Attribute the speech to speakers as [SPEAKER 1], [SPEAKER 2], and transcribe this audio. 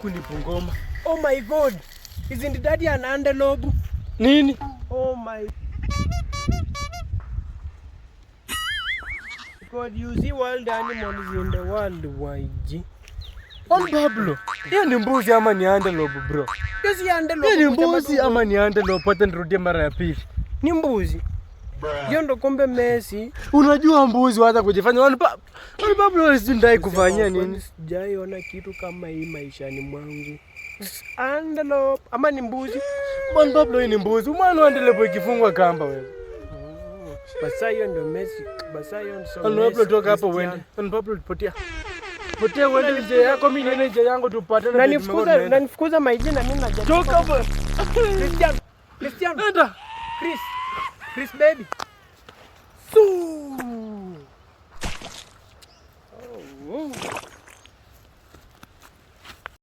[SPEAKER 1] kunipungoma.
[SPEAKER 2] Oh my God. Isn't that an antelope?
[SPEAKER 1] Nini?
[SPEAKER 2] Oh my God, you see wild animals in the world, YG.
[SPEAKER 1] On Pablo. Hiyo ni mbuzi ama ni antelope bro?
[SPEAKER 2] Yes, antelope.
[SPEAKER 1] Hiyo ni mbuzi ama ni antelope? Hata nirudie mara ya pili.
[SPEAKER 2] Ni mbuzi. Hiyo ndo kumbe Messi.
[SPEAKER 1] Unajua mbuzi waza kujifanya on Pablo sindai kufanyia nini?
[SPEAKER 2] Sijaiona kitu kama hii maishani mwangu. Antelope ama ni mbuzi?
[SPEAKER 1] On Pablo hii ni mbuzi. Mwana antelope ikifungwa kamba wewe.
[SPEAKER 2] Basa hiyo ndo Messi. Basa hiyo ndo
[SPEAKER 1] On Pablo toka hapo uende. On Pablo potea. Potea uende nje yako, mimi niende nje yangu tupatane.
[SPEAKER 2] Na nifukuza maiji na mimi najaribu.
[SPEAKER 1] Toka hapo.
[SPEAKER 2] Cristiano.
[SPEAKER 1] Enda.
[SPEAKER 2] Chris baby. Oh.